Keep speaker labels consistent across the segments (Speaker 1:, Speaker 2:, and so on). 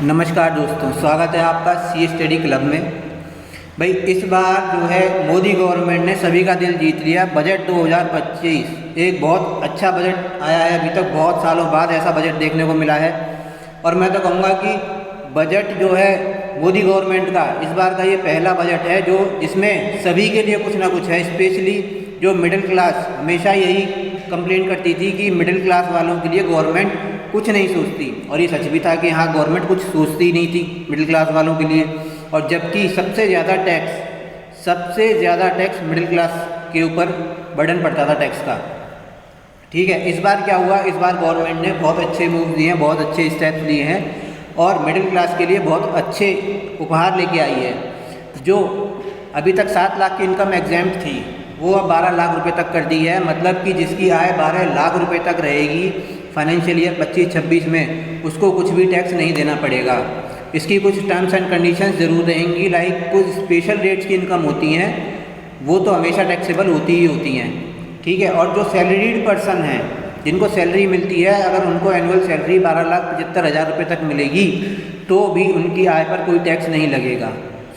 Speaker 1: नमस्कार दोस्तों, स्वागत है आपका सी स्टडी क्लब में। भाई इस बार जो है मोदी गवर्नमेंट ने सभी का दिल जीत लिया। बजट 2025 एक बहुत अच्छा बजट आया है। अभी तक बहुत सालों बाद ऐसा बजट देखने को मिला है और मैं तो कहूँगा कि बजट जो है मोदी गवर्नमेंट का इस बार का ये पहला बजट है जो जिसमें सभी के लिए कुछ ना कुछ है। स्पेशली जो मिडिल क्लास, हमेशा यही कंप्लेंट करती थी कि मिडिल क्लास वालों के लिए गवर्नमेंट कुछ नहीं सोचती, और ये सच भी था कि हाँ, गवर्नमेंट कुछ सोचती ही नहीं थी मिडिल क्लास वालों के लिए। और जबकि सबसे ज़्यादा टैक्स मिडिल क्लास के ऊपर बर्डन पड़ता था टैक्स का। ठीक है, इस बार क्या हुआ, इस बार गवर्नमेंट ने बहुत अच्छे मूव दिए हैं, बहुत अच्छे स्टेप्स लिए हैं और मिडिल क्लास के लिए बहुत अच्छे उपहार लेके आई है। जो अभी तक 7 लाख की इनकम एग्जैम्प्ट थी वो अब 12 लाख रुपए तक कर दी है। मतलब कि जिसकी आय 12 लाख रुपए तक रहेगी फाइनेंशियल ईयर 25-26 में, उसको कुछ भी टैक्स नहीं देना पड़ेगा। इसकी कुछ टर्म्स एंड कंडीशंस ज़रूर रहेंगी, लाइक कुछ स्पेशल रेट्स की इनकम होती हैं वो तो हमेशा टैक्सेबल होती ही होती हैं। ठीक है, और जो सैलरीड पर्सन हैं जिनको सैलरी मिलती है, अगर उनको एनुअल सैलरी 12,75,000 रुपये तक मिलेगी तो भी उनकी आय पर कोई टैक्स नहीं लगेगा।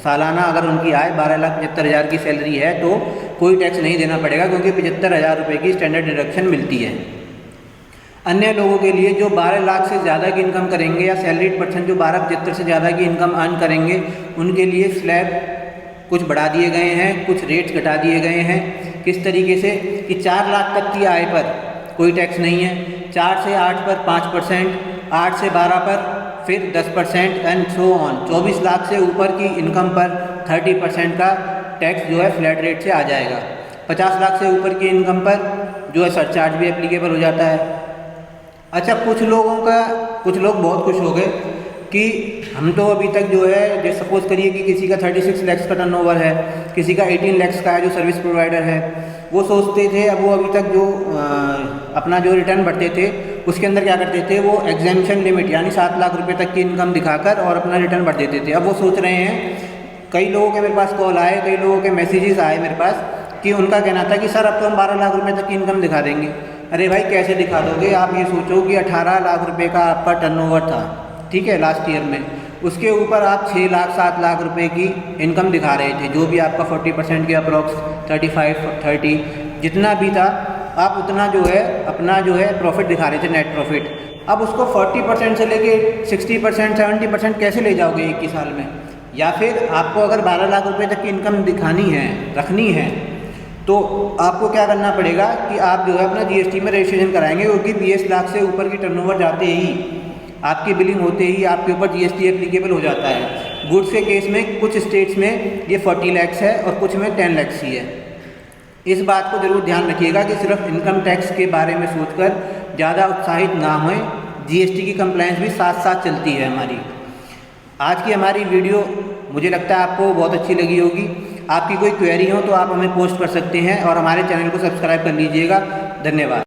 Speaker 1: सालाना अगर उनकी आय 12,75,000 की सैलरी है तो कोई टैक्स नहीं देना पड़ेगा, क्योंकि 75,000 रुपये की स्टैंडर्ड डिडक्शन मिलती है। अन्य लोगों के लिए जो 12 लाख से ज़्यादा की इनकम करेंगे या सैलरीड पर्सन जो 12,75,000 से ज़्यादा की इनकम अर्न करेंगे, उनके लिए स्लैब कुछ बढ़ा दिए गए हैं, कुछ रेट्स घटा दिए गए हैं। किस तरीके से कि 4 लाख तक की आय पर कोई टैक्स नहीं है, 4 से 8 पर 5%, 8 से 12 पर फिर 10% एंड सो ऑन। 24 लाख से ऊपर की इनकम पर 30% का टैक्स जो है फ्लैट रेट से आ जाएगा। 50 लाख से ऊपर की इनकम पर जो है सरचार्ज भी एप्लीकेबल हो जाता है। अच्छा, कुछ लोग बहुत खुश हो गए कि हम तो अभी तक जो है, जैसे सपोज करिए कि किसी का 36 लाख का टर्नओवर है, किसी का 18 लाख का है जो सर्विस प्रोवाइडर है, वो सोचते थे, अब वो अभी तक जो अपना जो रिटर्न भरते थे उसके अंदर क्या करते थे, वो एग्जेम्पशन लिमिट यानी 7 लाख रुपए तक की इनकम दिखाकर और अपना रिटर्न भर देते थे। अब वो सोच रहे हैं, कई लोगों के मेरे पास कॉल आए, कई लोगों के मैसेजेस आए मेरे पास कि उनका कहना था कि सर अब तो हम 12 लाख रुपये तक की इनकम दिखा देंगे। अरे भाई, कैसे दिखा दोगे? आप ये सोचो कि 18 लाख रुपए का आपका टर्नओवर था, ठीक है, लास्ट ईयर में, उसके ऊपर आप 6 लाख 7 लाख रुपए की इनकम दिखा रहे थे। जो भी आपका 40% के अप्रॉक्स 35-30 जितना भी था, आप उतना जो है अपना जो है प्रॉफिट दिखा रहे थे, नेट प्रॉफिट। अब उसको 40% से लेके 60% 70% कैसे ले जाओगे एक ही साल में? या फिर आपको अगर 12 लाख रुपए तक की इनकम दिखानी है, रखनी है, तो आपको क्या करना पड़ेगा कि आप जो है अपना जीएसटी में रजिस्ट्रेशन कराएंगे, क्योंकि 20 लाख से ऊपर की टर्नओवर जाते ही आपकी बिलिंग होते ही आपके ऊपर जीएसटी एप्लीकेबल हो जाता है। गुड्स के केस में कुछ स्टेट्स में ये 40 लाख है और कुछ में 10 लाख ही है। इस बात को जरूर ध्यान रखिएगा कि सिर्फ इनकम टैक्स के बारे में सोचकर ज़्यादा उत्साहित ना होएं। जीएसटी की कंप्लायंस भी साथ साथ चलती है हमारी। आज की हमारी वीडियो मुझे लगता है आपको बहुत अच्छी लगी होगी। आपकी कोई क्वेरी हो तो आप हमें पोस्ट कर सकते हैं और हमारे चैनल को सब्सक्राइब कर लीजिएगा। धन्यवाद।